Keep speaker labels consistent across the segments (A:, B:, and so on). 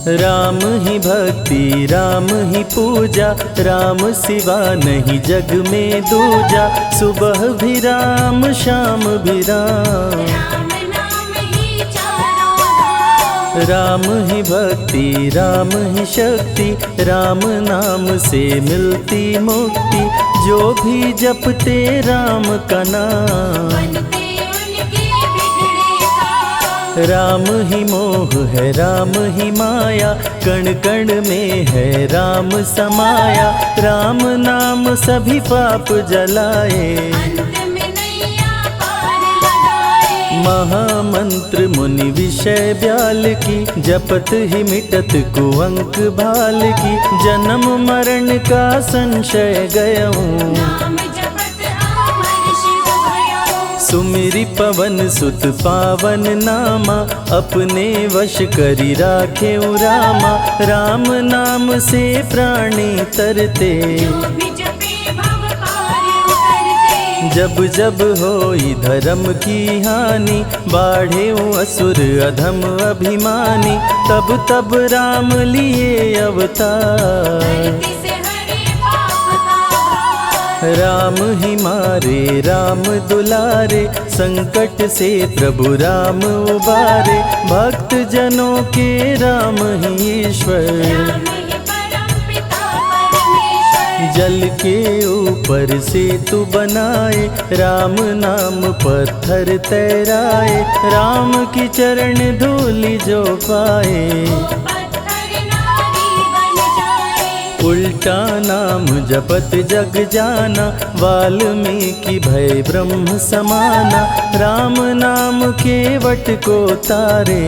A: राम ही भक्ति राम ही पूजा, राम सिवा नहीं जग में दूजा। सुबह भी राम शाम भी राम, राम ही भक्ति राम ही शक्ति, राम नाम से मिलती मुक्ति। जो भी जपते राम का नाम, राम ही मोह है राम ही माया, कण कण में है राम समाया। राम नाम सभी पाप जलाए, महामंत्र मुनि विषय ब्याल की, जपत ही मिटत कुअंक भाल की। जन्म मरण का संशय गयऊं, सुमिरि पवन सुत पावन नामा। अपने वश करी राखे रामा, राम नाम से प्राणी तरते। जब जब होई धर्म की हानि, बाढ़े असुर अधम अभिमानी। तब तब राम लिए अवतार, राम ही मारे राम दुलारे। संकट से प्रभु राम उबारे, भक्त जनों के राम ही ईश्वर। जल के ऊपर सेतु बनाए, राम नाम पत्थर तैराए। राम की चरण धूलि जो पाए, उल्टा नाम जपत जग जाना। वाल्मीकि भय ब्रह्म समाना, राम नाम के वट को तारे।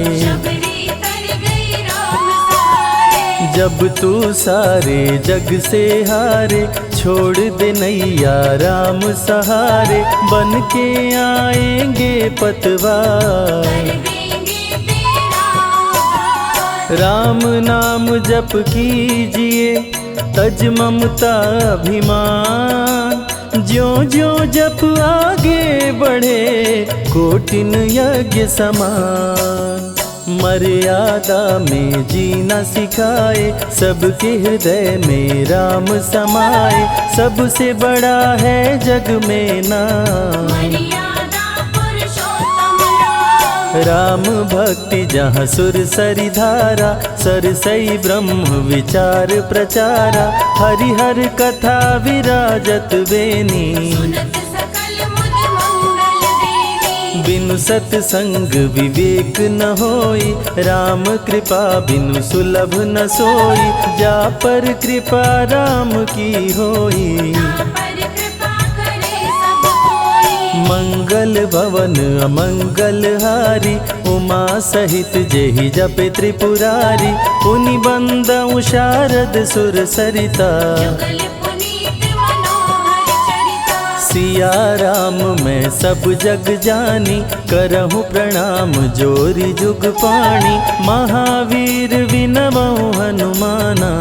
A: जब तू सारे जग से हारे, छोड़ दे नैया राम सहारे। बन के आएंगे पतवार, राम नाम जप कीजिए तज ममता अभिमान। ज्यों ज्यों जप आगे बढ़े, कोटिन यज्ञ समान। मर्यादा में जीना सिखाए, सबके हृदय में राम समाए। सबसे बड़ा है जग में नाम, राम भक्ति जहाँ सुर सरि धारा। सरसई ब्रह्म विचार प्रचारा, हरिहर कथा विराजत बेनी। बिनु सत्संग विवेक न होई, राम कृपा बिनु सुलभ न सोई। जा पर कृपा राम की होई, मंगल भवन अमंगल हारी। उमा सहित जेहि जपे त्रिपुरारी, पुनि बंदउ शारद सुर सरिता। सिया राम मैं सब जग जानी, करहूँ प्रणाम जोरी जुग पाणी। महावीर विनवऊँ हनुमाना,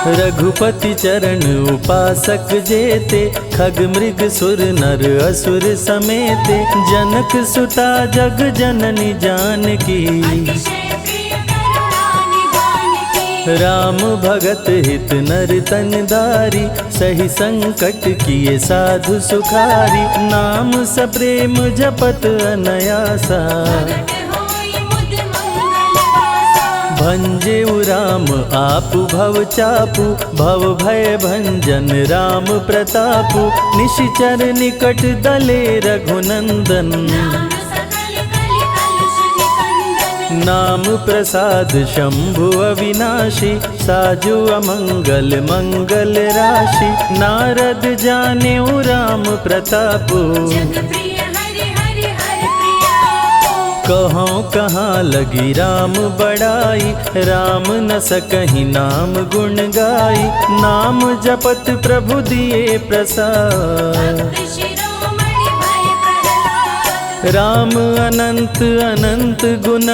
A: रघुपति चरण उपासक जेते। खग मृग सुर नर असुर समेते, जनक सुता जग जननी जानकी। राम भगत हित नर तन दारी, सही संकट किए साधु सुखारी। नाम सप्रेम जपत अनयासा, भंजेउ राम आपु भव चापु। भव भय भंजन राम प्रतापु, निशिचर निकट दले रघुनंदन। नाम प्रसाद शंभु अविनाशी, साजु अमंगल मंगल राशि। नारद जानेउ राम प्रतापु, कहाँ कहाँ लगी राम बड़ाई। राम न सकहि नाम गुण गाई, नाम जपत प्रभु दिए प्रसाद। राम अनंत अनंत गुण,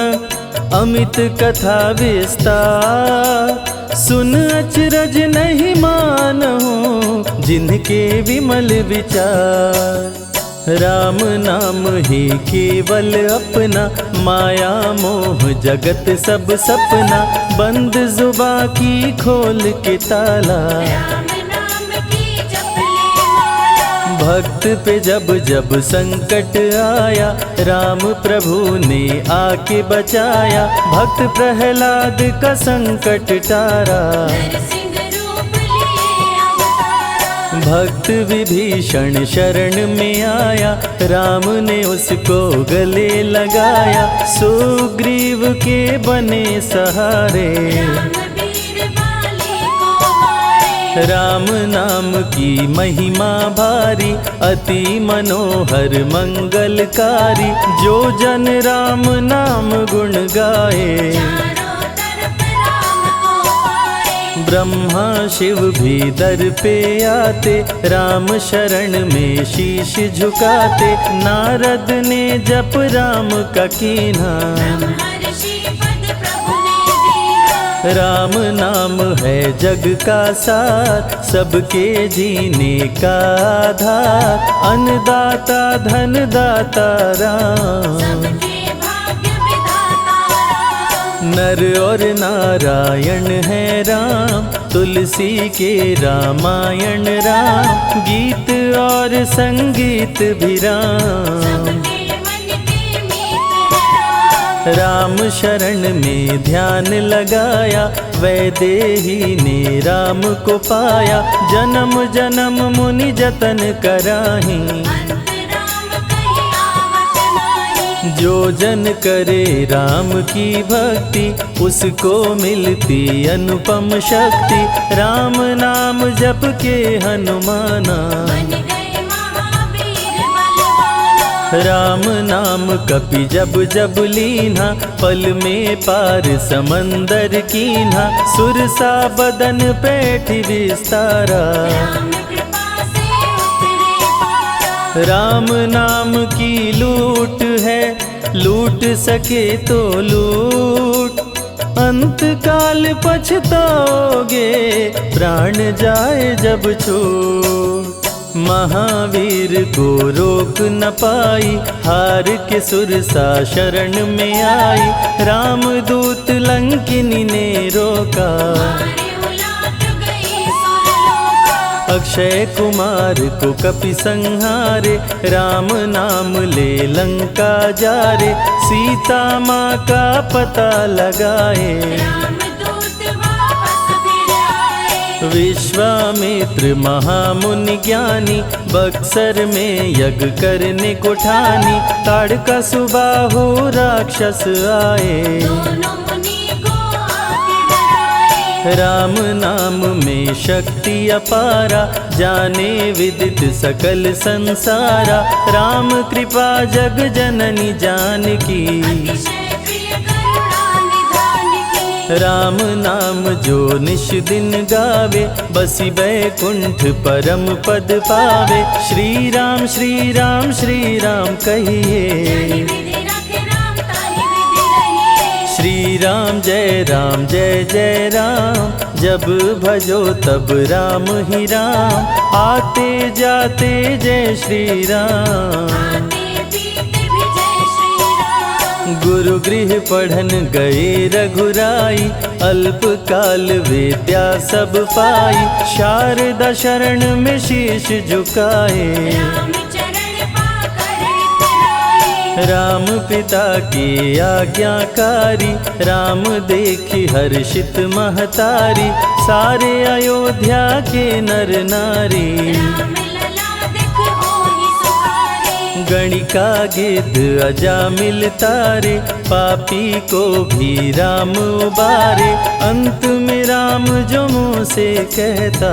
A: अमित कथा विस्तार। सुन अचरज नहीं मानहु, जिनके विमल विचार। राम नाम ही केवल अपना, माया मोह जगत सब सपना, बंद जुबां की खोल के ताला,
B: राम नाम की जप ले माला।
A: भक्त पे जब जब संकट आया, राम प्रभु ने आके बचाया, भक्त प्रहलाद का संकट टारा,
B: नरसिंह रूप लिए अवतारा।
A: भक्त विभीषण शरण में आया, राम ने उसको गले लगाया, सुग्रीव के बने सहारे,
B: राम वीर बाली को मारे।
A: राम नाम की महिमा भारी, अति मनोहर मंगलकारी, जो जन राम नाम गुण गाए,
B: चारों तरफ राम को पाए।
A: ब्रह्मा शिव भी दर पे आते, राम शरण में शीश झुकाते, नारद ने जप राम का कीन्हा,
B: ब्रह्मर्षि पद प्रभु ने दीना।
A: राम नाम है जग का सार, सबके जीने का आधार, अन्नदाता धनदाता राम,
B: सबके भाग्य विधाता राम।
A: नर और नारायण है राम, तुलसी के रामायण राम, गीत और संगीत भी राम,
B: सबके मन के मीत है राम।
A: राम शरण में ध्यान लगाया, वैदेही ने राम को पाया, जन्म जन्म मुनि जतन कराही,
B: अंत राम कहीं आवत नाही।
A: जो जन करे राम की भक्ति, उसको मिलती अनुपम शक्ति, राम नाम जप के हनुमाना,
B: बन गए महावीर बलवाना।
A: राम नाम कपि जब जब लीन्हा, पल में पार समंदर कीन्हा, सुरसा बदन पैठ विस्तारा,
B: राम कृपा से उतरे पारा।
A: राम नाम की लूट है, लूट सके तो लूट, अंत काल पछताओगे, प्राण जाए जब छूट, महावीर को रोक न पाई, हार के सुरसा शरण में आई, रामदूत लंकिनी ने रोका,
B: मारे उलाट गई सुरलोका।
A: अक्षय कुमार को कपि संहारे, राम नाम ले लंका जारे, सीता माँ का पता लगाए,
B: रामदूत वापस फिर आए।
A: विश्वामित्र महामुनि ज्ञानी, बक्सर में यज्ञ करने को ठानी, ताड़का सुबाहु राक्षस आए,
B: दोनों मुनि को आके डराए।
A: राम नाम में शक्ति अपारा, जाने विदित सकल संसारा, राम कृपा जग जननी जानकी,
B: अतिशय प्रिय करुणा निधान की।
A: राम नाम जो निश दिन गावे, बसी बैकुंठ परम पद पावे, श्री राम श्री राम श्री राम
B: जानि
A: कहिए,
B: विधि रखे राम ताहि विधि रहिए।
A: श्री राम जय जय राम, जब भजो तब राम ही राम, आते जाते जय श्री राम,
B: आते पीते भी जय श्री राम।
A: गुरु गृह पढ़न गए रघुराई, अल्प काल विद्या सब पाई, शारदा शरण में शीश झुकाए,
B: राम चरण पाकर इतराए।
A: राम पिता की आज्ञाकारी, राम देखी हर्षित महतारी, सारे अयोध्या के नर नारी,
B: राम लला दिख होहि सुखारे।
A: गणिका गिद्ध अजामिल तारे, पापी को भी राम उबारे, अंत में राम जो मुँह से कहता,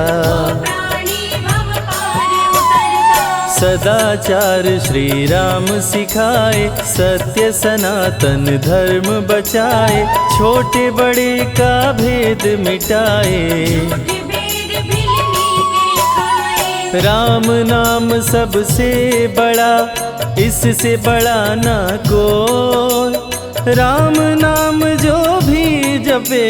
B: प्राणी भव पार उतरता।
A: सदाचार श्री राम सिखाए, सत्य सनातन धर्म बचाए, छोटे बड़े का भेद मिटाए,
B: झूठ भेद भिलनी के खाए।
A: राम नाम सबसे बड़ा, इससे बड़ा ना कोई, राम नाम जो भी जपे,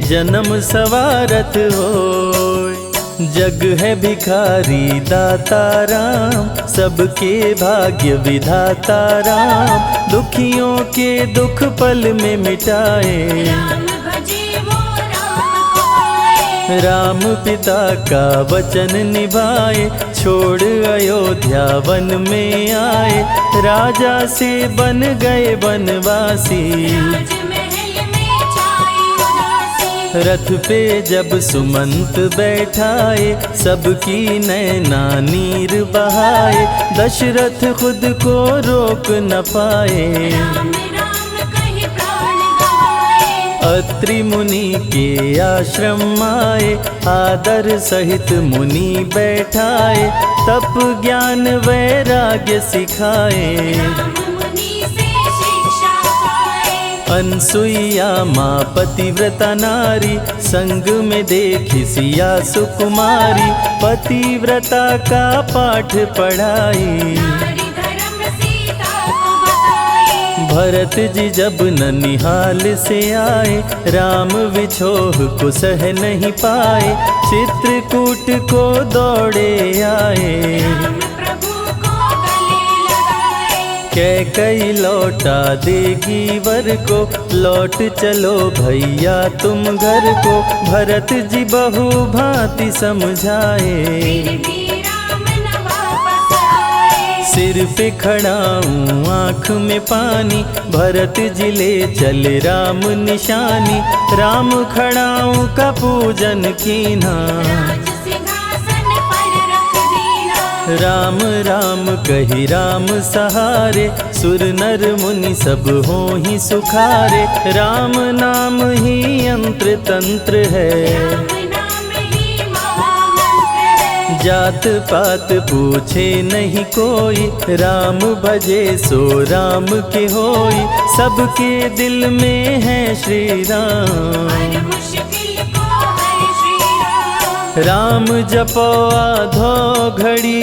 A: जन्म सवारत होय, जग है भिखारी दाता राम, सबके भाग्य विधाता राम, दुखियों के दुख पल में मिटाए।
B: राम भजे वो राम को पाए।
A: राम पिता का वचन निभाए, छोड़ अयोध्या वन में आए, राजा से बन गए वनवासी।
B: राजमहल में छाई उदासी।
A: रथ पे जब सुमंत बैठाए, सबकी नैना नीर बहाए, दशरथ खुद को रोक न पाए।
B: राम राम कहि प्राण गवाए।
A: अत्रि मुनि के आश्रम आए, आदर सहित मुनि बैठाए, तप ज्ञान वैराग्य सिखाए।
B: राम मुनि से शिक्षा पाए।
A: अनसुईया माँ पतिव्रता नारी, संग में देखी सिया सुकुमारी, पतिव्रता का पाठ पढ़ाई।
B: नारी धर्म सीता को बताए।
A: भरत जी जब ननिहाल से आए, राम विछोह को सह नहीं पाए, चित्रकूट को दौड़े आए।
B: राम प्रभु को गले लगाए।
A: कैकई लौटा देगी वर को, लौट चलो भैया तुम घर को, भरत जी बहु भांति समझाए।
B: फिर भी राम न वापस आए।
A: सिर पे खड़ाऊं आँख में पानी, भरत जी ले चले राम निशानी, राम खड़ाऊं का पूजन कीना।
B: राज सिंहासन पर रख दीना।
A: राम राम कही राम सहारे, सुर नर मुनि सब हो ही सुखारे, राम नाम ही यंत्र तंत्र है।
B: राम नाम ही महामंत्र है।
A: जात पात पूछे नहीं कोई, राम भजे सो राम के होई, सबके दिल में है श्री राम।
B: हर मुश्किल को हर श्री राम।
A: राम जपो आधो घड़ी,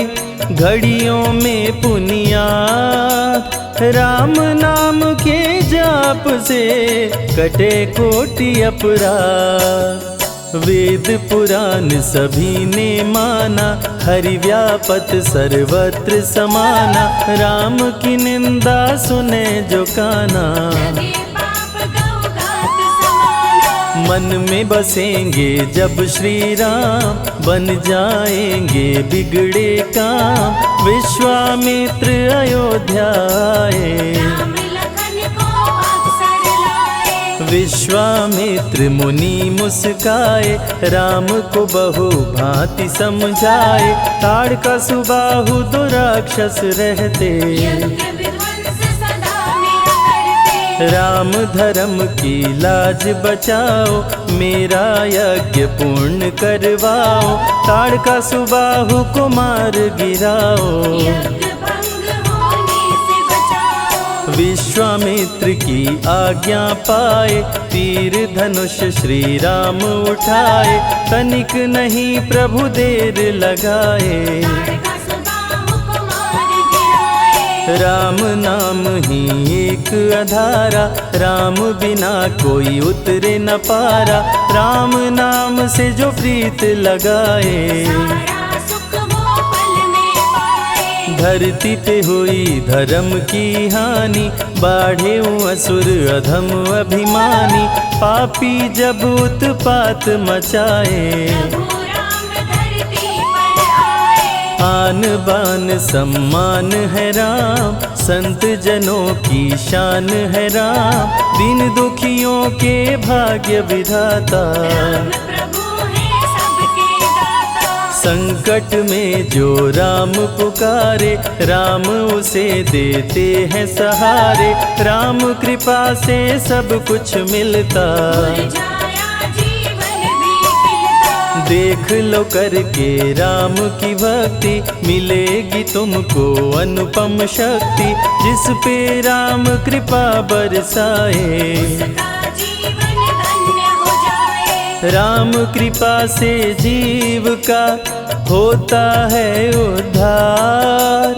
A: घड़ियों में पुनियात, राम नाम के जाप से कटे कोटि अपराध। वेद पुराण सभी ने माना, हरि व्यापत सर्वत्र समाना, राम की निंदा सुने जो काना।
B: लगे पाप गौ घात समाना।
A: मन में बसेंगे जब श्री राम, बन जाएंगे बिगड़े काम, विश्वामित्र अयोध्या आए।
B: राम लखन को अवसर लाए।
A: विश्वामित्र मुनि मुस्काए, राम को बहु भांति समझाए, ताड़का सुबाहु दो राक्षस रहते,
B: यज्ञ विध्वंस सदा मेरा करते।
A: राम धर्म की लाज बचाओ, मेरा यज्ञ पूर्ण करवाओ, ताड़का सुबाहु को मार गिराओ।
B: यज्ञ भंग होने से बचाओ।
A: विश्वामित्र की आज्ञा पाए, तीर धनुष श्री राम उठाए, तनिक नहीं प्रभु देर लगाए।
B: ताड़का सुबाहु को मार गिराए।
A: राम नाम ही एक आधारा, राम बिना कोई उतरे न पारा, राम नाम से जो प्रीत लगाए।
B: सारा सुख वो पल में पाए।
A: धरती पे हुई धर्म की हानि, बाढ़े असुर अधम अभिमानी, पापी जब उत्पात मचाए।
B: प्रभु राम धरती पर आए।
A: आन बान सम्मान है राम, संत जनों की शान है राम, दीन दुखियों के भाग्य विधाता।
B: राम प्रभु है सबके दाता।
A: संकट में जो राम पुकारे, राम उसे देते हैं सहारे, राम कृपा से सब कुछ मिलता।
B: मुरझाया जीवन भी खिलता।
A: देख लो करके राम की भक्ति, मिलेगी तुमको अनुपम शक्ति, जिस पे राम कृपा बरसाए।
B: उसका जीवन धन्य हो जाए।
A: राम कृपा से जीव का होता है उद्धार,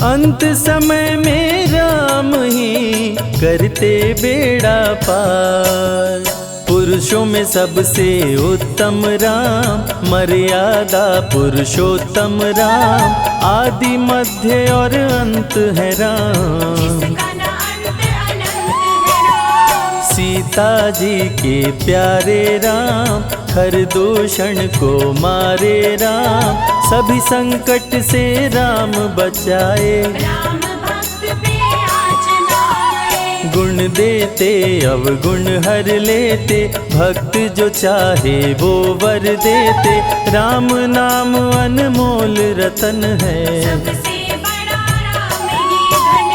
A: अंत समय में राम ही करते बेड़ा पार। पुरुषों में सबसे उत्तम राम, मर्यादा पुरुषोत्तम राम, आदि मध्य और अंत है राम।
B: जिसका न अंत अनंत है राम।
A: सीता जी के प्यारे राम, हर दूषण को मारे राम, सभी संकट से राम बचाए।
B: राम भक्त पे आँच न आए।
A: गुण देते अवगुण हर लेते, भक्त जो चाहे वो वर देते। राम नाम अनमोल रतन है,
B: सबसे बड़ा राम ही धन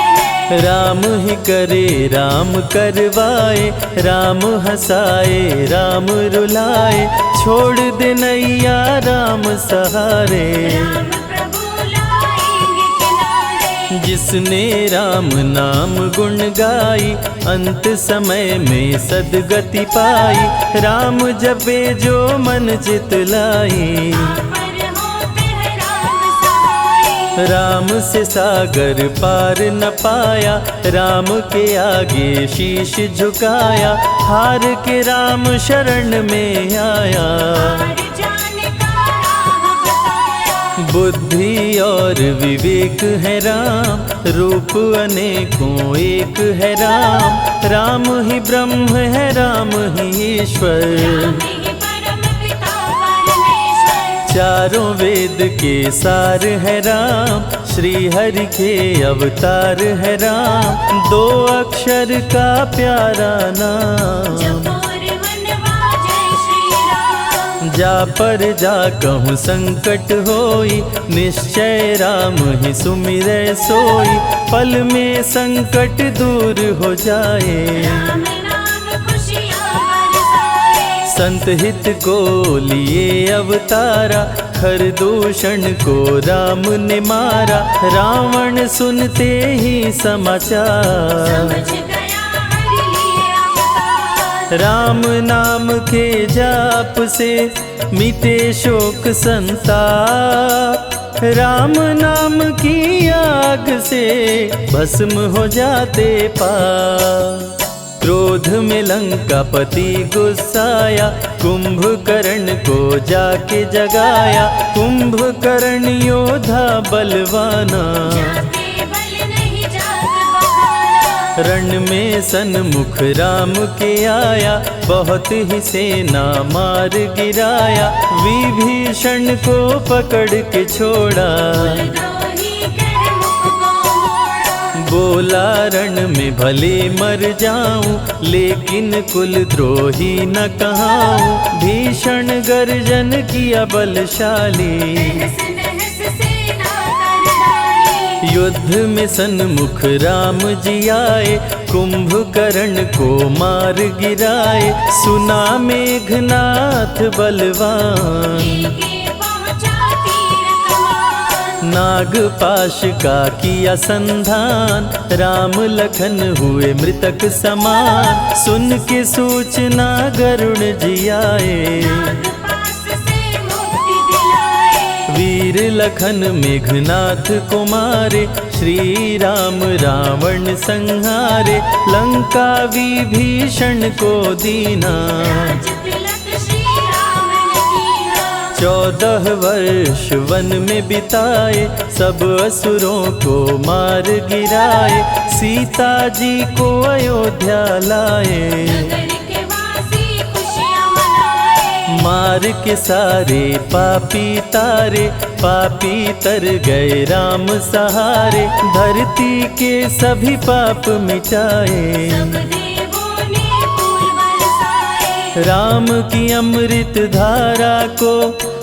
B: है।
A: राम ही करे राम करवाए, राम हंसाए राम रुलाए, छोड़ दे नैया राम सहारे।
B: राम प्रभु लाएंगे किनारे।
A: जिसने राम नाम गुण गाई, अंत समय में सदगति पाई। राम जपे जो मन चित लाई,
B: पर होते हैं राम सहाय।
A: राम से सागर पार न पाया, राम के आगे शीश झुकाया। हार के राम शरण में आया,
B: हार जाने का राह बताया।
A: बुद्धि और विवेक है राम, रूप अनेकों एक है राम। राम ही ब्रह्म है राम ही ईश्वर,
B: राम ही परम पिता परमेश्वर।
A: चारों वेद के सार है राम, श्री हरि के अवतार है राम। दो अक्षर का प्यारा नाम,
B: जपोर वनवा जय श्री राम।
A: जा पर जा कहूँ संकट होई, निश्चय राम ही सुमिरै सोई। पल में संकट दूर हो जाए,
B: राम नाम खुशियाँ बरसाए।
A: संत हित को लिए अवतारा, हर दूषण को राम ने मारा। रावण सुनते ही समाचार,
B: समझ गया हरि लिए अवतार।
A: राम नाम के जाप से मिटे शोक संताप। राम नाम की आग से भस्म हो जाते पाप। क्रोध में लंकापति गुस्साया, कुंभकर्ण को जाके जगाया। कुंभकर्ण योद्धा बलवाना,
B: जाके बल नहीं जाग बहाना।
A: रण में सन्मुख राम के आया, बहुत ही सेना मार गिराया। विभीषण को पकड़ के छोड़ा,
B: द्रोही कर मुख को मोड़ा।
A: बोला रण में भले मर जाऊं, लेकिन कुल द्रोही न कहाऊं। भीषण गर्जन किया बलशाली,
B: तहस नहस सेना कर डाली।
A: युद्ध में सन्मुख राम जी आए, कुंभकर्ण को मार गिराए। सुना मेघनाथ बलवान,
B: लेके पहुँचा तीर कमान।
A: नागपाश का किया संधान, राम लखन हुए मृतक समान। सुन के सूचना गरुण जी आए,
B: नागपाश से मुक्ति दिलाए।
A: वीर लखन मेघनाथ को मारे। श्री राम रावण संहारे, लंका विभीषण को दीना।
B: राज तिलक श्री राम ने कीना।
A: 14 वर्ष वन में बिताए, सब असुरों को मार गिराए। सीता जी को अयोध्या लाए,
B: नगर के वासी खुशियाँ मनाए।
A: मार के सारे पापी तारे। पापी तर गए राम सहारे, धरती के सभी पाप मिटाए।
B: सब देवों ने फूल बरसाए।
A: राम की अमृत धारा को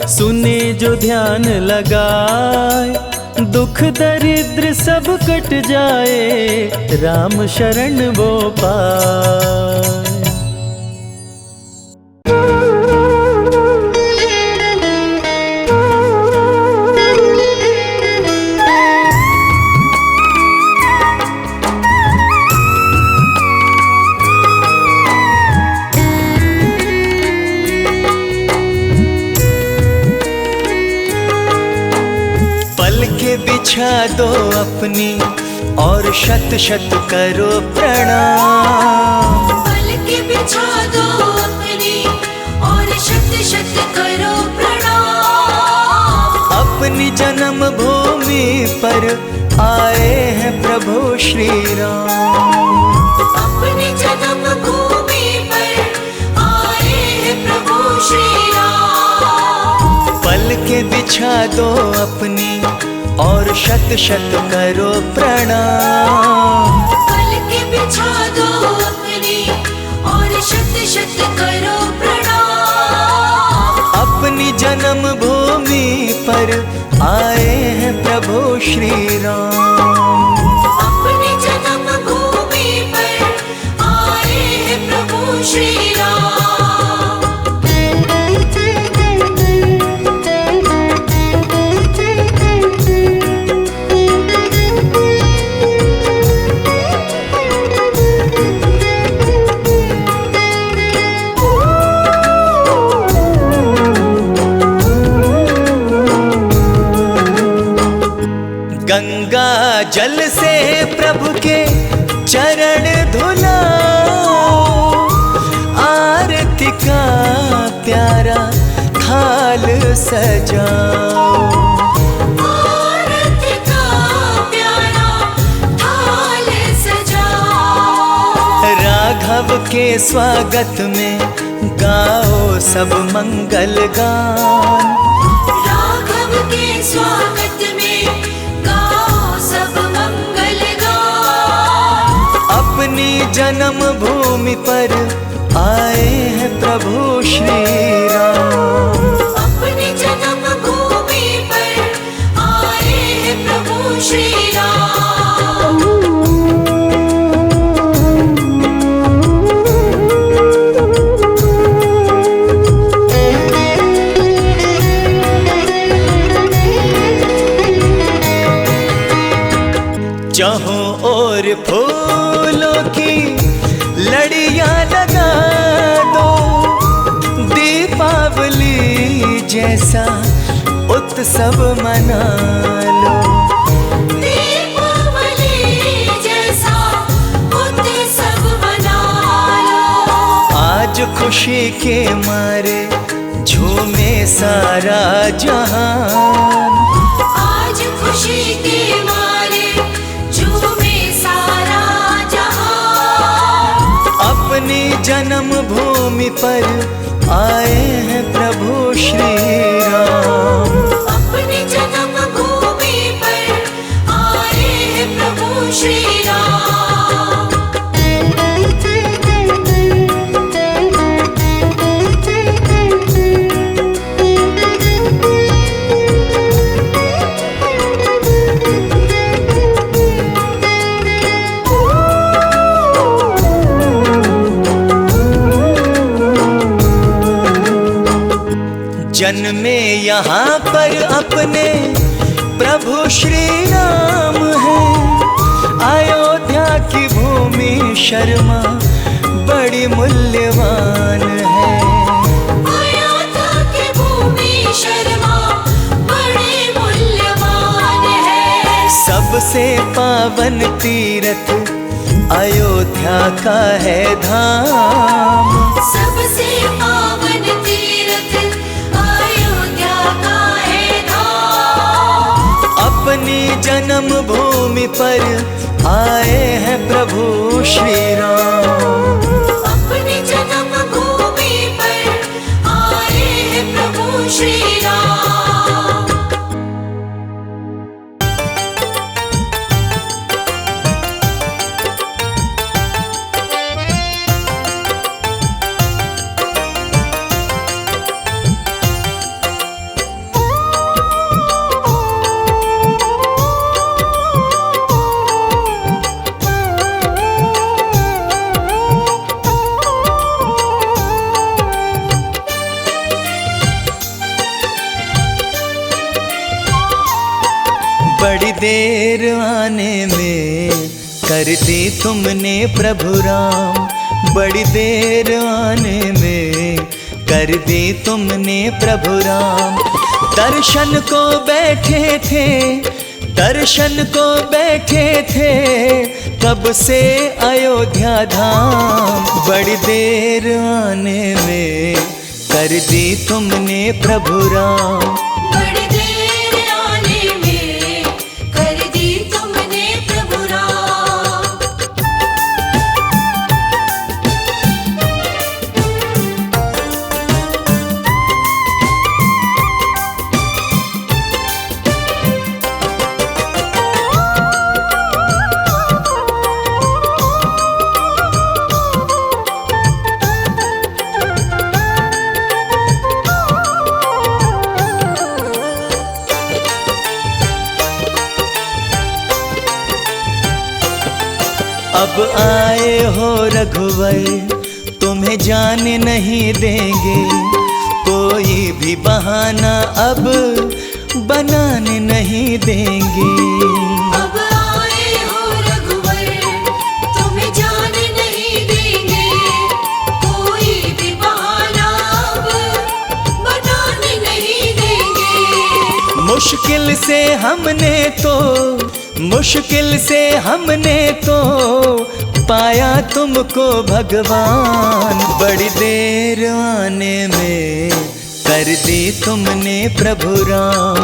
A: सुने जो ध्यान लगाए। दुख दरिद्र सब कट जाए, राम शरण वो पाए। बिछा दो अपनी और शत शत करो प्रणाम।
B: पल के बिछा दो अपनी
A: पर आए हैं प्रभु श्री राम।
B: अपनी जन्मभूमि पर आए हैं प्रभु श्री राम।
A: पल के बिछा दो अपनी और शत शत करो प्रणाम।
B: पल के बिछा दो अपनी और शत शत करो प्रणाम।
A: अपनी जन्मभूमि पर आए हैं प्रभु श्री राम।
B: अपनी जन्मभूमि पर आए हैं प्रभु श्री राम।
A: गंगा जल से प्रभु के चरण धुलाओ, आरती का प्यारा थाल सजाओ।
B: आरती का प्यारा थाल सजाओ।
A: राघव के स्वागत में गाओ सब मंगल गान।
B: राघव के स्वागत में गाओ सब मंगल गान।
A: अपनी जन्मभूमि पर आए हैं प्रभु श्री राम।
B: अपनी जन्मभूमि पर आए हैं प्रभु श्री राम।
A: जहों और फूलों की लड़ियां लगा दो, दीपावली जैसा उत्सव मना लो।
B: दीपावली जैसा उत्सव मना लो।
A: आज खुशी के मारे झूमे सारा जहान।
B: आज खुशी के मारे झूमे सारा जहान।
A: अपनी जन्मभूमि पर आए हैं प्रभु श्री राम।
B: अपनी जन्मभूमि पर आए हैं प्रभु श्री राम।
A: जन्मे यहाँ पर अपने प्रभु श्री राम है। अयोध्या की भूमि शर्मा बड़ी मूल्यवान है।
B: अयोध्या की भूमि शर्मा बड़ी मूल्यवान है।
A: सबसे पावन तीर्थ अयोध्या का है धाम।
B: सबसे पावन तीर्थ अयोध्या का है धाम।
A: अपनी जन्मभूमि पर आए हैं प्रभु श्री राम।
B: अपनी जन्मभूमि पर आए हैं प्रभु श्री राम।
A: बड़ी देर आने में कर दी तुमने प्रभु राम। बड़ी देर आने में कर दी तुमने प्रभु राम। दर्शन को बैठे थे, दर्शन को बैठे थे, कब से अयोध्या धाम। बड़ी देर आने में कर दी तुमने प्रभु राम।
B: बड़ी देर आने में कर
A: आए हो रघुवर, तुम्हें जाने नहीं देंगे, कोई भी बहाना अब बनाने नहीं देंगे।
B: अब आए हो रघुवर, तुम्हें जाने नहीं देंगे, कोई भी बहाना अब बनाने नहीं देंगे।
A: मुश्किल से हमने तो पाया तुमको भगवान, बड़ी देर आने में कर दी तुमने प्रभु राम।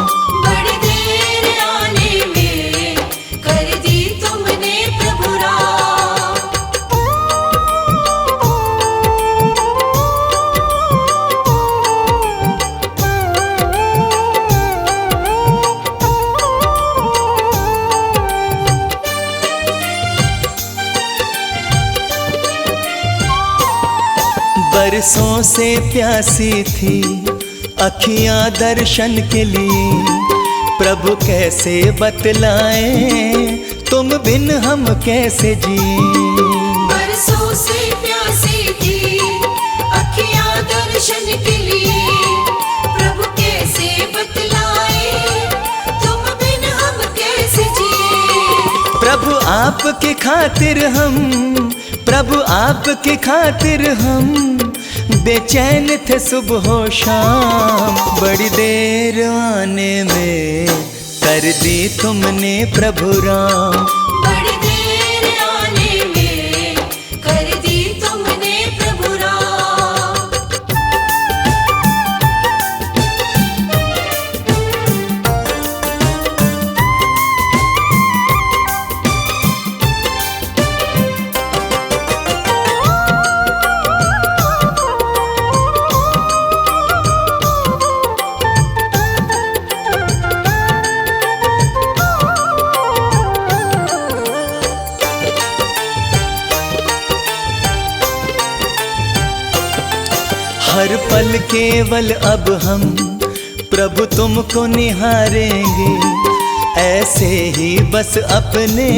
B: बड़ी देर आने में कर दी तुमने प्रभु राम।
A: बरसों से प्यासी थी अखियां दर्शन के लिए, प्रभु कैसे बतलाएं तुम बिन हम कैसे जिए।
B: बरसों से प्यासी थी अखियां दर्शन के लिए, प्रभु कैसे बतलाए तुम बिन हम कैसे जिए।
A: प्रभु आपके खातिर हम बेचैन थे सुबह शाम, बड़ी देर आने में कर दी तुमने प्रभु राम।
B: बड़ी देर आने में कर दी तुमने प्रभु राम।
A: हर पल केवल अब हम प्रभु तुमको निहारेंगे, ऐसे ही बस अपने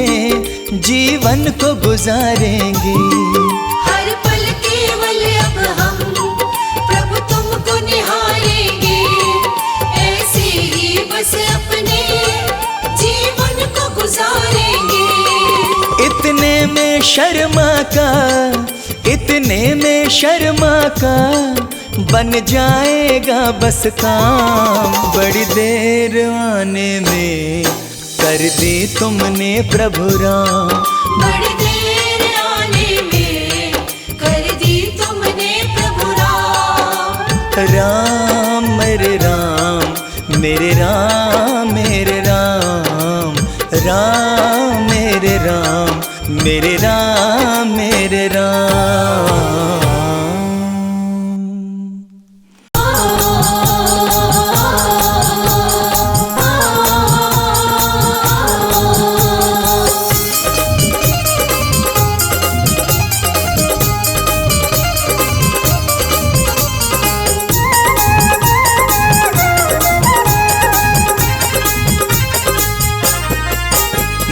A: जीवन को गुजारेंगे।
B: हर पल केवल अब हम प्रभु तुमको निहारेंगे, ऐसे ही बस अपने जीवन को गुजारेंगे।
A: इतने में शर्मा का बन जाएगा बस काम, बड़ी देर आने में कर दी तुमने प्रभु राम।
B: बड़ी देर आने में कर दी तुमने प्रभु राम।
A: राम मेरे राम मेरे राम मेरे राम, राम मेरे राम मेरे राम मेरे राम।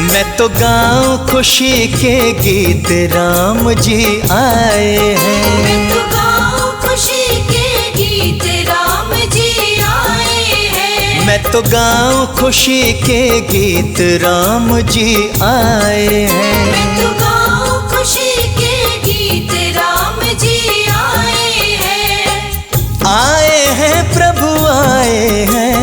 A: मैं तो गाऊं खुशी के गीत, राम जी आए हैं।
B: मैं तो गाऊं खुशी के गीत, राम जी आए हैं।
A: मैं तो गाऊं खुशी के गीत, राम जी आए हैं।
B: मैं तो गाऊं खुशी के गीत, राम जी आए हैं।
A: आए हैं प्रभु आए हैं,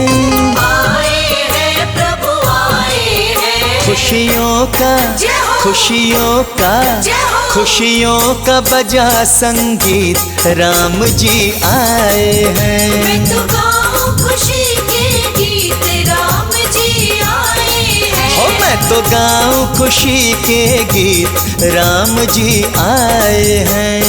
A: खुशियों का बजा संगीत, राम जी आए हैं।
B: मैं तो गाऊं खुशी के गीत, राम जी आए हैं।
A: हो मैं तो गाऊं खुशी के गीत, राम जी आए हैं।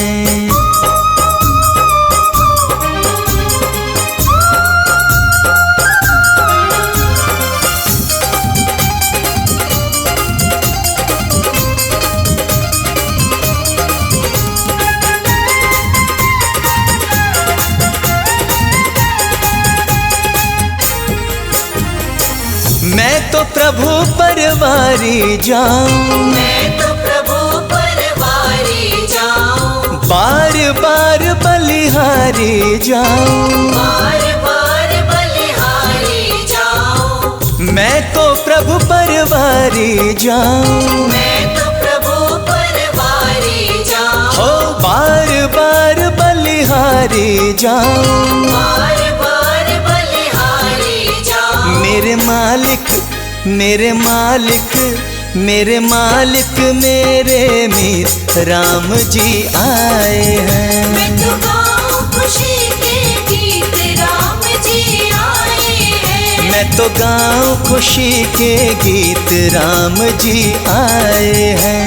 B: मैं तो प्रभु परवारी जाऊं।
A: मैं तो प्रभु परवारी बार बार बलिहारी जाऊं,
B: बार बार बलिहारी जाऊं,
A: मैं तो प्रभु परवारी जाऊं,
B: मैं तो प्रभु परवारी जाऊं,
A: हो बार बार बलिहारी जाऊं,
B: बार बार बलिहारी जाऊं।
A: मेरे मालिक मेरे मालिक मेरे मालिक मेरे मीत राम जी आए हैं।
B: मैं तो गाऊं खुशी के गीत राम जी आए हैं।
A: मैं तो गाऊं खुशी के गीत राम जी आए हैं।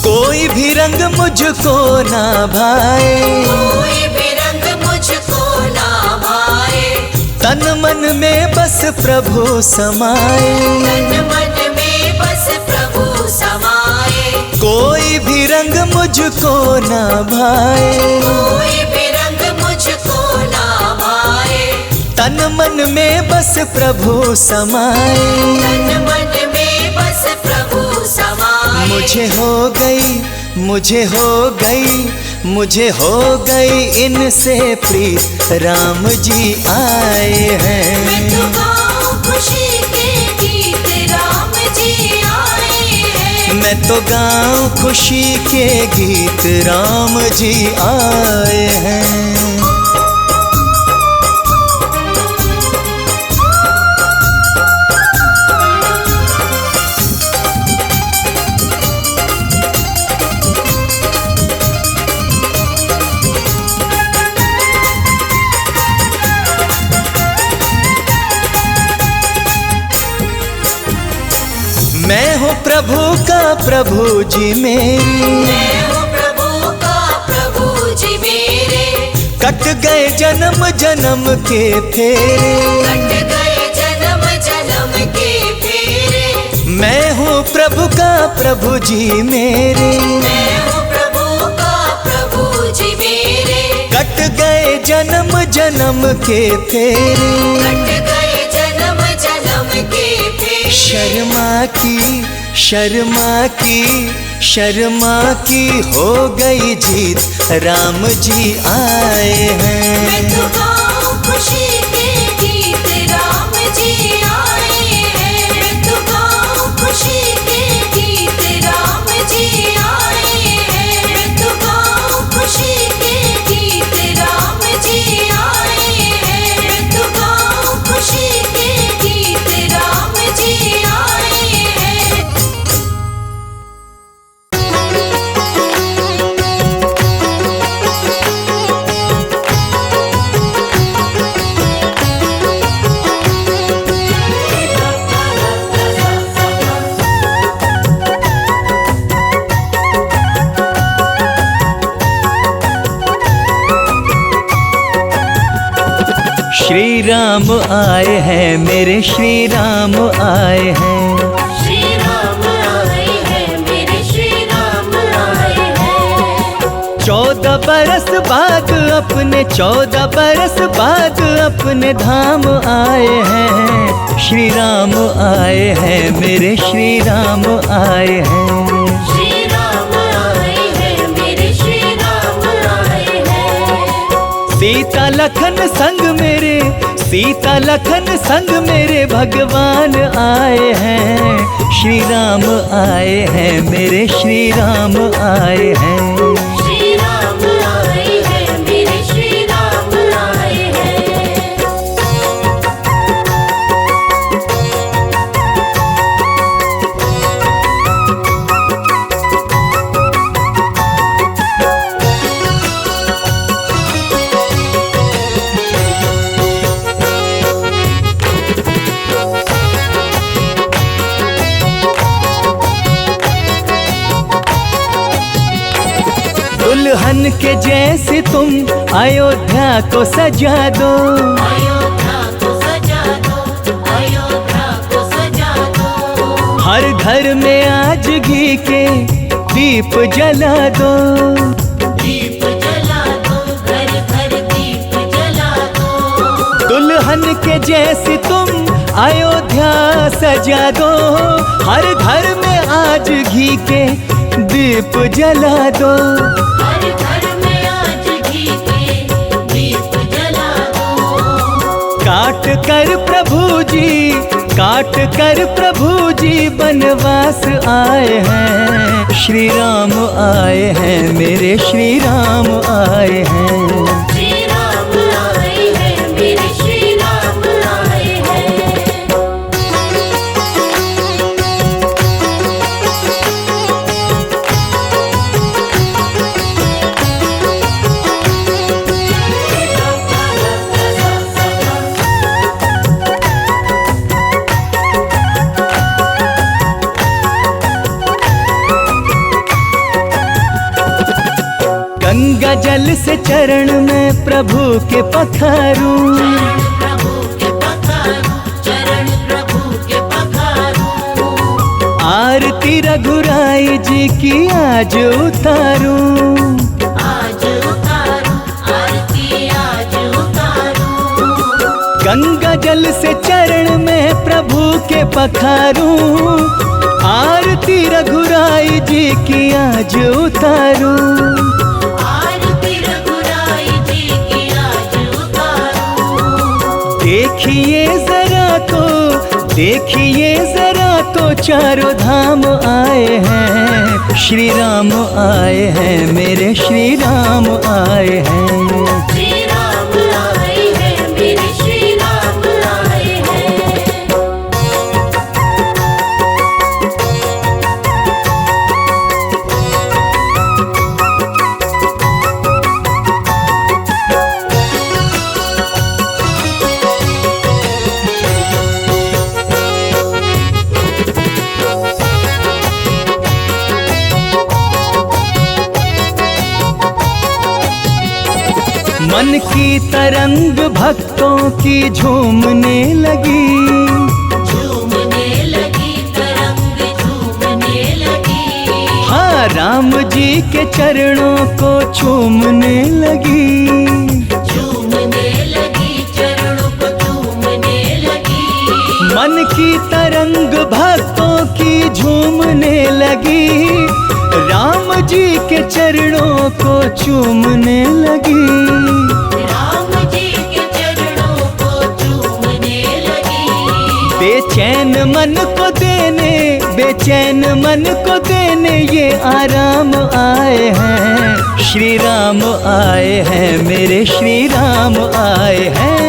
A: कोई भी रंग मुझको ना भाए,
B: कोई भी रंग मुझको ना भाए,
A: तन मन में बस प्रभु समाए,
B: तन मन में बस प्रभु समाए।
A: कोई भी रंग मुझको ना भाए,
B: कोई भी रंग मुझको ना भाए,
A: तन मन में बस प्रभु समाए।
B: तन मन में बस प्रभु समाए।
A: मुझे हो गई मुझे हो गई मुझे हो गई इनसे प्रीत राम जी आए हैं।
B: मैं तो गाऊं खुशी के गीत राम जी आए हैं।
A: मैं तो गाऊं खुशी के गीत राम जी आए हैं। मैं हूँ प्रभु का प्रभु जी मेरी,
B: मैं हूँ प्रभु का प्रभु जी मेरे,
A: कट गए जन्म जन्म के फेरे।
B: कट गए जन्म जन्म के फेरे।
A: मैं हूँ प्रभु का प्रभु जी मेरे,
B: मैं हूँ प्रभु का प्रभु जी मेरे,
A: कट गए जन्म जन्म के फेरे।
B: कट गए जन्म जन्म के फेरे।
A: शर्मा की हो गई जीत राम जी आए हैं।
B: मैं तो गाऊं खुशी के गीत राम जी आए हैं। मैं तो गाऊं खुशी के गीत राम जी आए हैं। मैं तो गाऊं खुशी के गीत राम जी आए हैं। मैं तो गाऊं खुशी के गीत राम जी आए हैं।
A: श्री राम आए हैं मेरे श्री राम आए हैं।
B: श्री राम आए हैं मेरे श्री राम आए हैं।
A: 14 बरस बाद अपने 14 बरस बाद अपने धाम आए हैं। श्री राम आए हैं मेरे श्री राम आए हैं।
B: श्री राम आए हैं मेरे श्री राम आए हैं।
A: सीता लखन संग मेरे सीता लखन संग मेरे भगवान आए हैं। श्री राम आए हैं मेरे श्री राम आए हैं।
B: श्री राम आए हैं मेरे श्री राम आए हैं।
A: दुल्हन के जैसे तुम अयोध्या को सजा दो।
B: अयोध्या को सजा दो। अयोध्या को सजा दो।
A: हर घर में आज घी के दीप जला दो।
B: दीप
A: मन के जैसे तुम अयोध्या सजा दो, हर घर में आज घी के दीप जला दो।
B: हर घर में आज घी के दीप जला दो।
A: काट कर प्रभु जी बनवास आए हैं, श्री राम आए हैं, मेरे श्री राम आए हैं।
B: श्री राम आए हैं, मेरे श्री राम आए हैं।
A: गंगा जल से चरण में प्रभु के पखारूं,
B: प्रभु के पखारूं, चरण प्रभु के पखारूं।
A: आरती रघुराई जी की आज उतारूं,
B: आज उतारूं, आरती आज उतारूं।
A: गंगा जल से चरण में प्रभु के पखारूं, आरती रघुराई जी की आज उतारूं। देखिए जरा तो चारों धाम आए हैं, श्री राम आए हैं, मेरे श्री राम आए हैं।
B: श्री राम आए हैं, मेरे श्री राम आए हैं।
A: मन की तरंग भक्तों की झूमने लगी,
B: झूमने लगी तरंग झूमने लगी।
A: हाँ राम जी के चरणों को चूमने लगी,
B: झूमने लगी चरणों को चूमने लगी।
A: मन की तरंग भक्तों की झूमने लगी, राम जी के चरणों को चूमने लगी।
B: राम जी के चरणों को चूमने लगी।
A: बेचैन मन को देने ये आराम आए हैं, श्री राम आए हैं, मेरे श्री राम आए हैं।